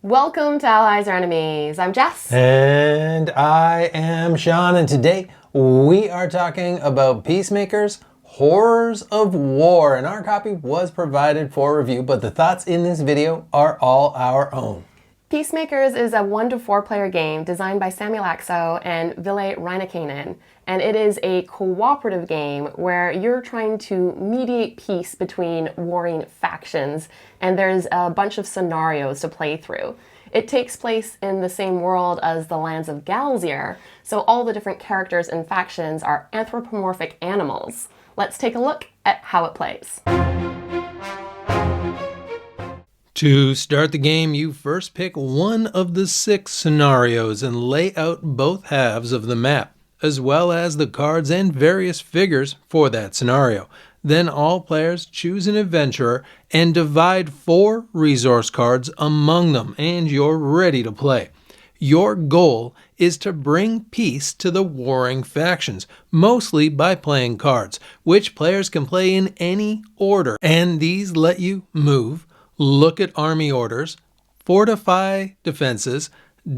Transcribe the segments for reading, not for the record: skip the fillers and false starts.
Welcome to Allies or Enemies. I'm Jess. And I am Sean, and today we are talking about Peacemakers, Horrors of War. And our copy was provided for review, but the thoughts in this video are all our own. Peacemakers is a 1 to 4 player game designed by Sami Laakso and Ville Reinikainen. And it is a cooperative game where you're trying to mediate peace between warring factions, and there's a bunch of scenarios to play through. It takes place in the same world as the Lands of Galzyr, so all the different characters and factions are anthropomorphic animals. Let's take a look at how it plays. To start the game, you first pick one of the 6 scenarios and lay out both halves of the map, as well as the cards and various figures for that scenario. Then all players choose an adventurer and divide 4 resource cards among them, and you're ready to play. Your goal is to bring peace to the warring factions, mostly by playing cards, which players can play in any order, and these let you move, look at army orders, fortify defenses,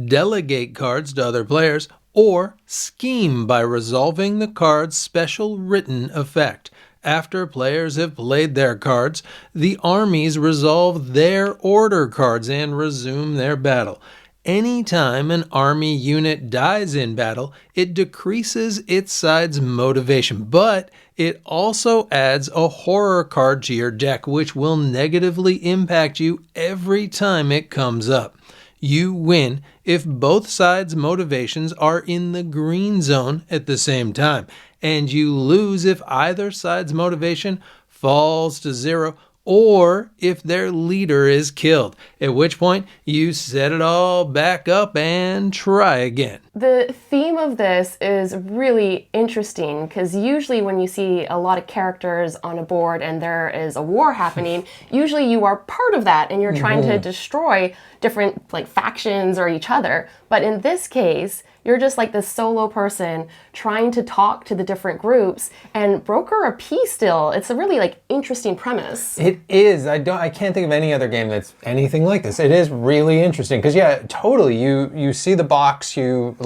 delegate cards to other players, or scheme by resolving the card's special written effect. After players have played their cards, the armies resolve their order cards and resume their battle. Anytime an army unit dies in battle, it decreases its side's motivation, but it also adds a horror card to your deck, which will negatively impact you every time it comes up. You win if both sides' motivations are in the green zone at the same time, and you lose if either side's motivation falls to 0 or if their leader is killed, at which point you set it all back up and try again. The theme of this is really interesting because usually when you see a lot of characters on a board and there is a war happening, usually you are part of that and you're trying to destroy different factions or each other. But in this case, you're just like this solo person trying to talk to the different groups and broker a peace deal. It's a really interesting premise. It is. I can't think of any other game that's anything like this. It is really interesting because yeah, totally. You see the box, you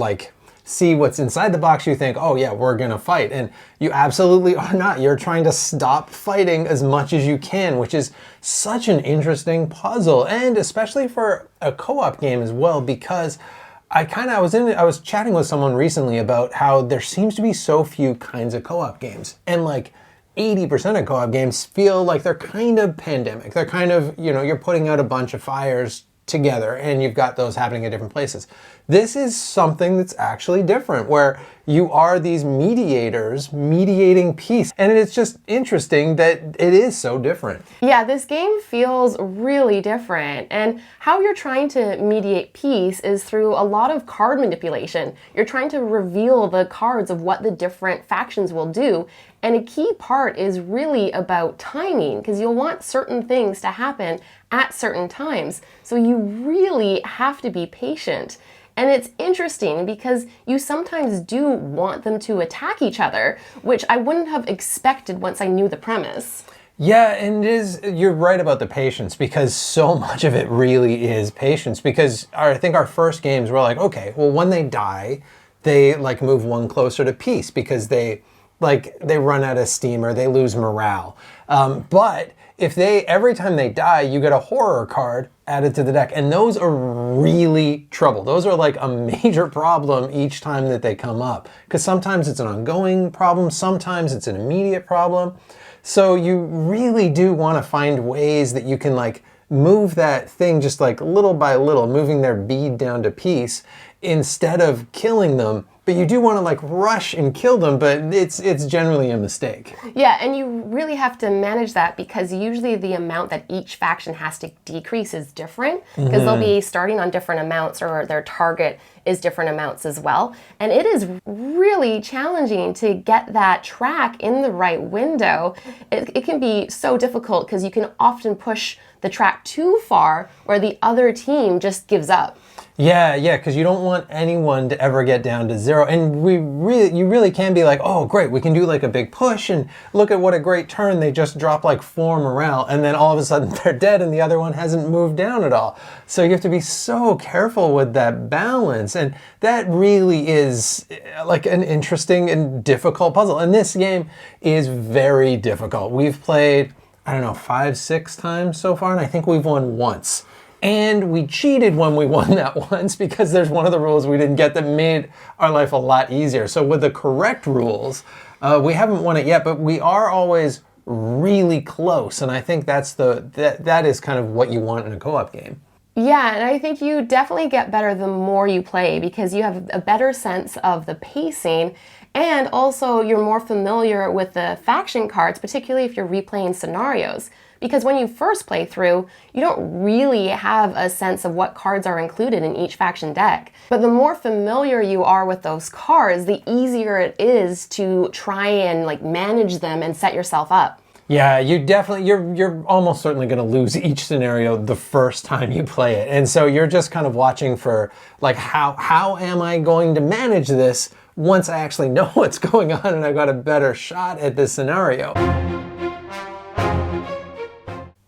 see what's inside the box, you think, oh yeah, we're gonna fight, and you absolutely are not. You're trying to stop fighting as much as you can, which is such an interesting puzzle, and especially for a co-op game as well, because I was chatting with someone recently about how there seems to be so few kinds of co-op games, and 80% of co-op games feel like they're kind of pandemic. They're kind of, you're putting out a bunch of fires together and you've got those happening at different places. This is something that's actually different, where you are these mediators mediating peace. And it's just interesting that it is so different. Yeah, this game feels really different. And how you're trying to mediate peace is through a lot of card manipulation. You're trying to reveal the cards of what the different factions will do. And a key part is really about timing, because you'll want certain things to happen at certain times. So you really have to be patient. And it's interesting because you sometimes do want them to attack each other, which I wouldn't have expected once I knew the premise. Yeah, and you're right about the patience, because so much of it really is patience. Because I think our first games were okay, well, when they die, they move one closer to peace because they run out of steam or they lose morale. But if every time they die, you get a horror card added to the deck, and those are really trouble. Those are a major problem each time that they come up, because sometimes it's an ongoing problem, sometimes it's an immediate problem. So you really do want to find ways that you can move that thing just little by little, moving their bead down to peace instead of killing them. But you do want to rush and kill them, but it's generally a mistake. Yeah, and you really have to manage that, because usually the amount that each faction has to decrease is different, because they'll be starting on different amounts, or their target is different amounts as well. And it is really challenging to get that track in the right window. It can be so difficult because you can often push the track too far where the other team just gives up. Yeah, because you don't want anyone to ever get down to 0. And you really can be like, oh, great, we can do like a big push, and look at what a great turn. They just drop like 4 morale, and then all of a sudden they're dead, and the other one hasn't moved down at all. So you have to be so careful with that balance, and that really is like an interesting and difficult puzzle. And this game is very difficult. We've played, I don't know, 5, 6 times so far, and I think we've won once. And we cheated when we won that once because there's one of the rules we didn't get that made our life a lot easier. So with the correct rules, we haven't won it yet, but we are always really close. And I think that is kind of what you want in a co-op game. Yeah, and I think you definitely get better the more you play because you have a better sense of the pacing, and also you're more familiar with the faction cards, particularly if you're replaying scenarios. Because when you first play through, you don't really have a sense of what cards are included in each faction deck. But the more familiar you are with those cards, the easier it is to try and like manage them and set yourself up. Yeah, you're almost certainly going to lose each scenario the first time you play it. And so you're just kind of watching for like, how am I going to manage this once I actually know what's going on and I've got a better shot at this scenario.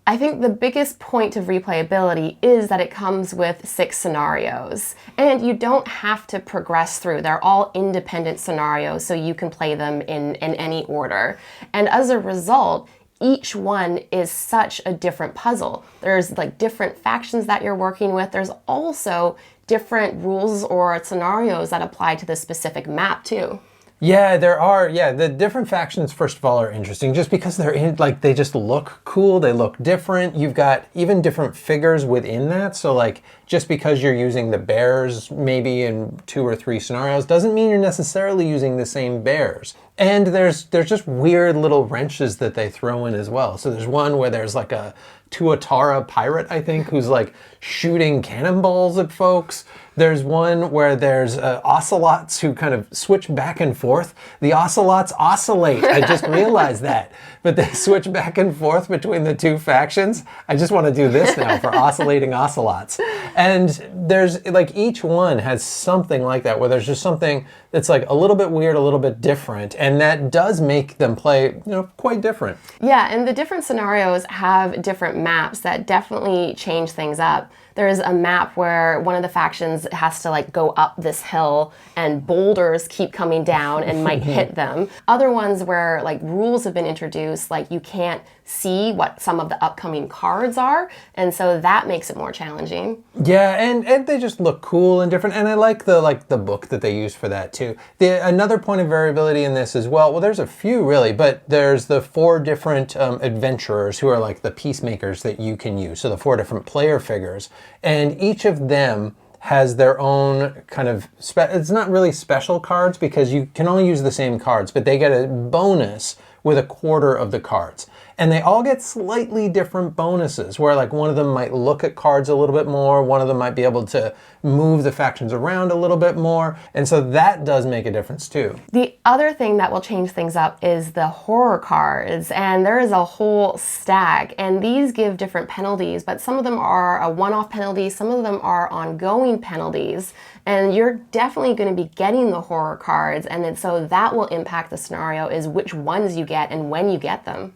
I think the biggest point of replayability is that it comes with 6 scenarios, and you don't have to progress through. They're all independent scenarios, so you can play them in any order. And as a result, each one is such a different puzzle. There's like different factions that you're working with. There's also different rules or scenarios that apply to the specific map too. Yeah, there are. Yeah, the different factions, first of all, are interesting just because they just look cool. They look different. You've got even different figures within that. So like, just because you're using the bears maybe in 2 or 3 scenarios doesn't mean you're necessarily using the same bears. And there's just weird little wrenches that they throw in as well. So there's one where there's like a Tuatara pirate, I think, who's like shooting cannonballs at folks. There's one where there's ocelots who kind of switch back and forth. The ocelots oscillate. I just realized that. But they switch back and forth between the 2 factions. I just want to do this now for oscillating ocelots. And there's like each one has something like that where there's just something that's like a little bit weird, a little bit different. And that does make them play, quite different. Yeah, and the different scenarios have different maps that definitely change things up. There's a map where one of the factions has to like go up this hill and boulders keep coming down and might hit them. Other ones where like rules have been introduced, like you can't see what some of the upcoming cards are, and so that makes it more challenging. Yeah, and they just look cool and different, and I like the book that they use for that too. Another point of variability in this as well, there's a few really, but there's the 4 different adventurers who are like the Peacemakers that you can use, so the 4 different player figures, and each of them has their own kind of, it's not really special cards because you can only use the same cards, but they get a bonus with a quarter of the cards. And they all get slightly different bonuses where like one of them might look at cards a little bit more, one of them might be able to move the factions around a little bit more. And so that does make a difference too. The other thing that will change things up is the horror cards, and there is a whole stack, and these give different penalties, but some of them are a one-off penalty, some of them are ongoing penalties, and you're definitely going to be getting the horror cards, and then so that will impact the scenario is which ones you get and when you get them.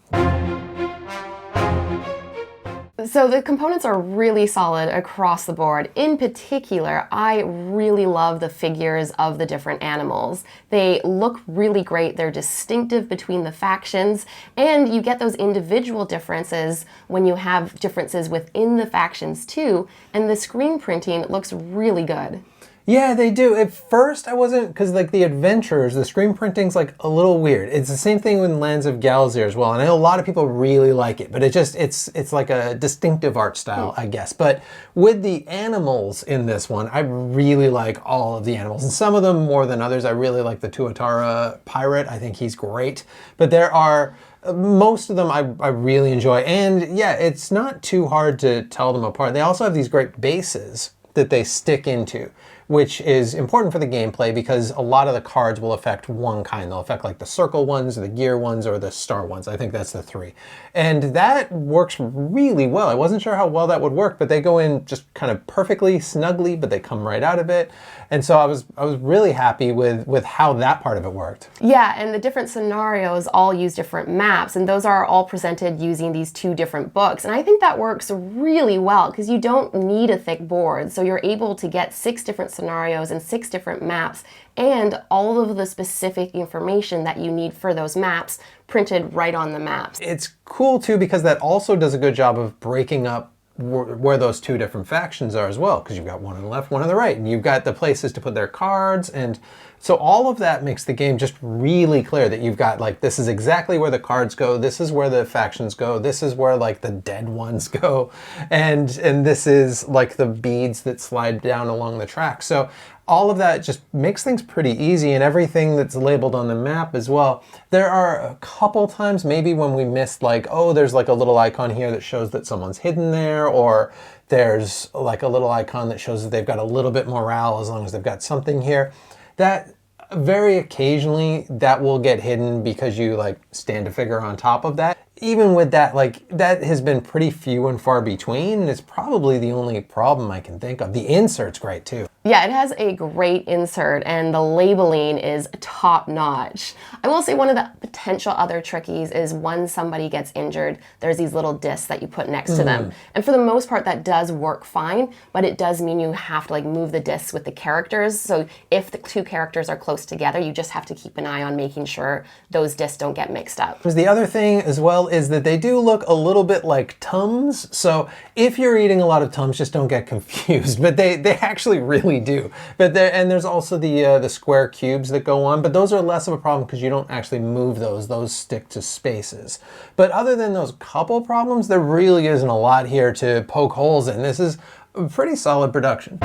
So the components are really solid across the board. In particular, I really love the figures of the different animals. They look really great. They're distinctive between the factions, and you get those individual differences when you have differences within the factions too, and the screen printing looks really good. Yeah, they do. At first, I wasn't, because like the adventurers, the screen printing's like a little weird. It's the same thing with Lands of Galzyr as well, and I know a lot of people really like it, but it's like a distinctive art style, I guess. But with the animals in this one, I really like all of the animals, and some of them more than others. I really like the Tuatara pirate. I think he's great. But there are most of them I really enjoy, and yeah, it's not too hard to tell them apart. They also have these great bases that they stick into, which is important for the gameplay because a lot of the cards will affect one kind. They'll affect like the circle ones, the gear ones, or the star ones. I think that's the 3. And that works really well. I wasn't sure how well that would work, but they go in just kind of perfectly, snugly, but they come right out of it. And so I was really happy with how that part of it worked. Yeah, and the different scenarios all use different maps, and those are all presented using these 2 different books. And I think that works really well because you don't need a thick board, so you're able to get 6 different scenarios and 6 different maps and all of the specific information that you need for those maps printed right on the maps. It's cool too because that also does a good job of breaking up where those 2 different factions are as well, because you've got one on the left, one on the right, and you've got the places to put their cards, and so all of that makes the game just really clear that you've got like, this is exactly where the cards go, this is where the factions go, this is where like the dead ones go, and this is like the beads that slide down along the track. So all of that just makes things pretty easy, and everything that's labeled on the map as well. There are a couple times maybe when we missed like, oh, there's like a little icon here that shows that someone's hidden there, or there's like a little icon that shows that they've got a little bit morale as long as they've got something here. That very occasionally that will get hidden because you like stand a figure on top of that. Even with that, like that has been pretty few and far between, and it's probably the only problem I can think of. The insert's great too. Yeah, it has a great insert and the labeling is top notch. I will say one of the potential other trickies is when somebody gets injured, there's these little discs that you put next to them. And for the most part that does work fine, but it does mean you have to like move the discs with the characters. So if the 2 characters are close together, you just have to keep an eye on making sure those discs don't get mixed up. The other thing as well is that they do look a little bit like Tums. So if you're eating a lot of Tums, just don't get confused, but they actually really do. But there's also the square cubes that go on, but those are less of a problem because you don't actually move those. Those stick to spaces. But other than those couple problems, there really isn't a lot here to poke holes in. This is a pretty solid production.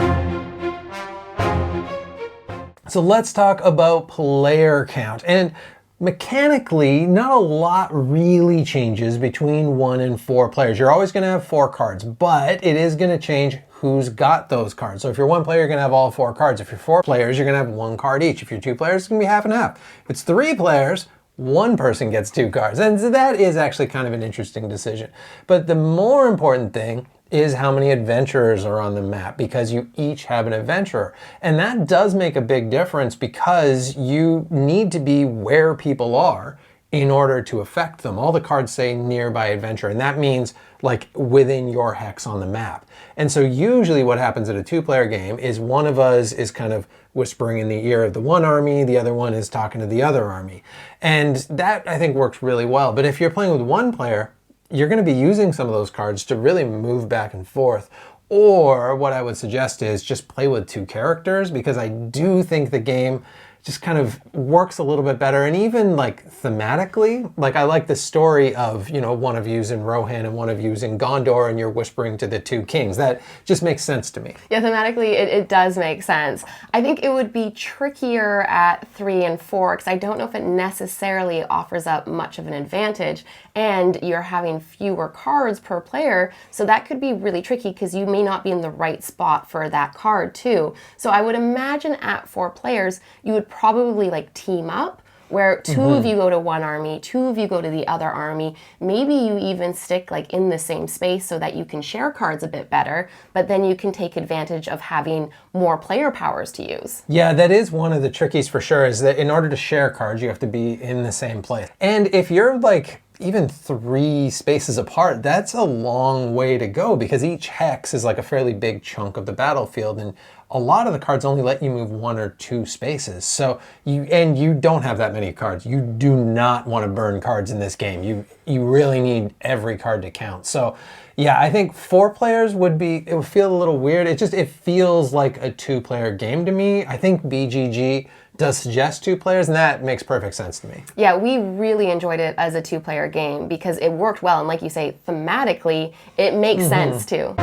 So let's talk about player count. And mechanically, not a lot really changes between 1 and 4 players. You're always going to have 4 cards, but it is going to change who's got those cards. So if you're 1 player, you're going to have all 4 cards. If you're 4 players, you're going to have 1 card each. If you're 2 players, it's going to be half and half. If it's 3 players, 1 person gets 2 cards. And so that is actually kind of an interesting decision. But the more important thing is how many adventurers are on the map, because you each have an adventurer. And that does make a big difference because you need to be where people are in order to affect them. All the cards say nearby adventurer, and that means like within your hex on the map. And so usually what happens at a 2-player game is one of us is kind of whispering in the ear of the one army, the other one is talking to the other army. And that I think works really well. But if you're playing with 1 player, you're going to be using some of those cards to really move back and forth. Or what I would suggest is just play with 2 characters, because I do think the game just kind of works a little bit better. And even like thematically, like I like the story of, you know, one of you's in Rohan and one of you's in Gondor and you're whispering to the 2 kings. That just makes sense to me. Yeah, thematically it does make sense. I think it would be trickier at 3 and 4 because I don't know if it necessarily offers up much of an advantage, and you're having fewer cards per player, so that could be really tricky because you may not be in the right spot for that card too. So I would imagine at 4 players, you would probably like team up where 2 of you go to one army, 2 of you go to the other army. Maybe you even stick like in the same space so that you can share cards a bit better, but then you can take advantage of having more player powers to use. Yeah, that is one of the trickies for sure, is that in order to share cards, you have to be in the same place. And if you're like even 3 spaces apart, that's a long way to go because each hex is like a fairly big chunk of the battlefield, and a lot of the cards only let you move 1 or 2 spaces. So you don't have that many cards. You do not want to burn cards in this game. You really need every card to count. So yeah, I think 4 players it would feel a little weird. It feels like a 2-player game to me. I think BGG does suggest 2 players, and that makes perfect sense to me. Yeah, we really enjoyed it as a 2-player game because it worked well, and like you say, thematically, it makes sense too.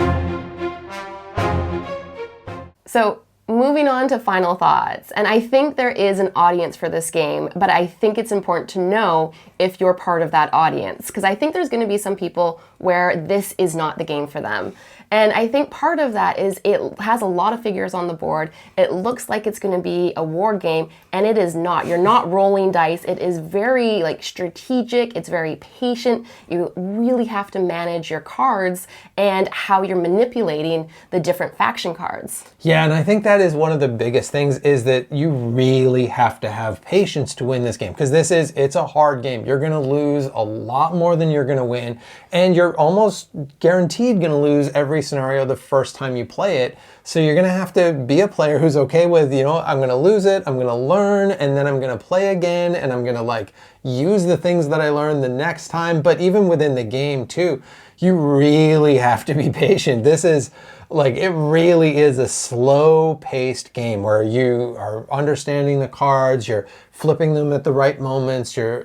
So Moving on to final thoughts, and I think there is an audience for this game, but I think it's important to know if you're part of that audience, because I think there's going to be some people where this is not the game for them. And I think part of that is it has a lot of figures on the board. It looks like it's going to be a war game, and it is not. You're not rolling dice. It is very strategic. It's very patient. You really have to manage your cards and how you're manipulating the different faction cards. Yeah, and I think that is one of the biggest things, is that you really have to have patience to win this game, because it's a hard game. You're going to lose a lot more than you're going to win, and you're almost guaranteed going to lose every scenario the first time you play it. So you're going to have to be a player who's okay with, I'm going to lose it, I'm going to learn, and then I'm going to play again, and I'm going to use the things that I learned the next time. But even within the game too, you really have to be patient. This is it really is a slow-paced game where you are understanding the cards, you're flipping them at the right moments, you're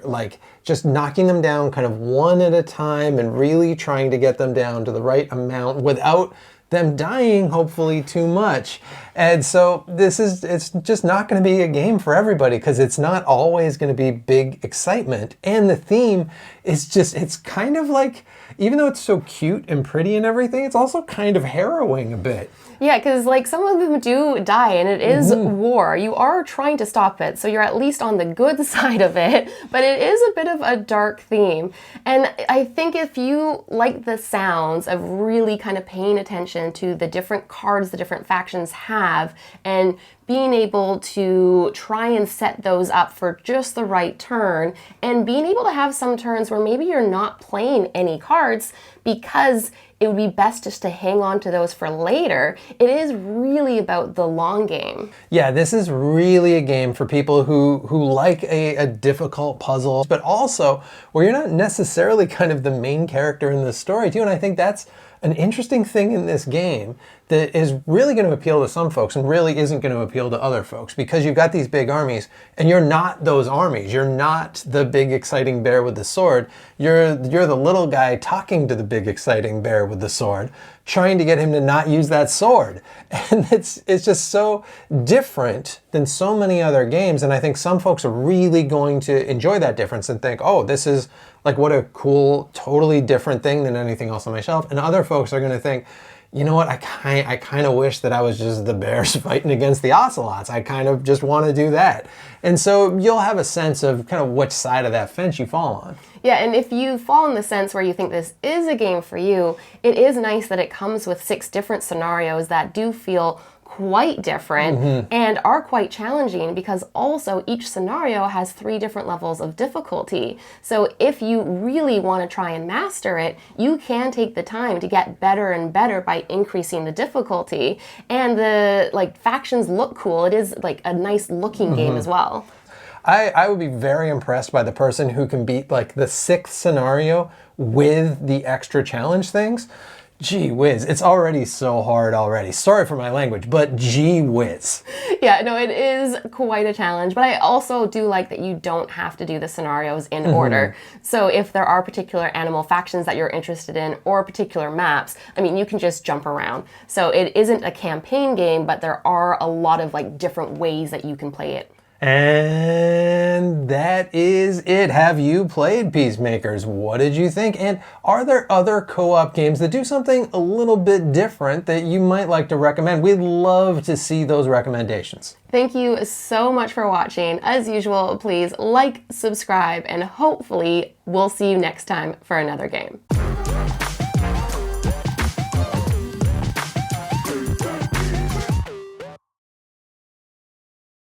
just knocking them down kind of one at a time and really trying to get them down to the right amount without them dying, hopefully, too much. And so it's just not going to be a game for everybody, because it's not always going to be big excitement. And the theme is it's kind of even though it's so cute and pretty and everything, it's also kind of harrowing a bit. Yeah, because some of them do die, and it is war. You are trying to stop it, so you're at least on the good side of it, but it is a bit of a dark theme. And I think if you like the sounds of really kind of paying attention to the different cards the different factions have, and being able to try and set those up for just the right turn, and being able to have some turns where maybe you're not playing any cards because it would be best just to hang on to those for later. It is really about the long game. Yeah, this is really a game for people who like a difficult puzzle, but also where you're not necessarily kind of the main character in the story too. And I think that's an interesting thing in this game that is really going to appeal to some folks and really isn't going to appeal to other folks, because you've got these big armies and you're not those armies. You're not the big exciting bear with the sword. You're the little guy talking to the big exciting bear with the sword, trying to get him to not use that sword. And it's just so different than so many other games. And I think some folks are really going to enjoy that difference and think, oh, this is what a cool, totally different thing than anything else on my shelf. And other folks are going to think, you know what, I kind of wish that I was just the bears fighting against the ocelots. I kind of just want to do that. And so you'll have a sense of kind of which side of that fence you fall on. Yeah, and if you fall in the sense where you think this is a game for you, it is nice that it comes with 6 different scenarios that do feel quite different and are quite challenging, because also each scenario has 3 different levels of difficulty. So if you really want to try and master it, you can take the time to get better and better by increasing the difficulty. And the factions look cool. It is a nice looking game as well. I would be very impressed by the person who can beat the 6th scenario with the extra challenge things. Gee whiz, it's already so hard already. Sorry for my language, but gee whiz. Yeah, no, it is quite a challenge, but I also do like that you don't have to do the scenarios in order. So if there are particular animal factions that you're interested in, or particular maps, you can just jump around. So it isn't a campaign game, but there are a lot of different ways that you can play it. And that is it. Have you played Peacemakers? What did you think? And are there other co-op games that do something a little bit different that you might like to recommend? We'd love to see those recommendations. Thank you so much for watching. As usual, please like, subscribe, and hopefully we'll see you next time for another game.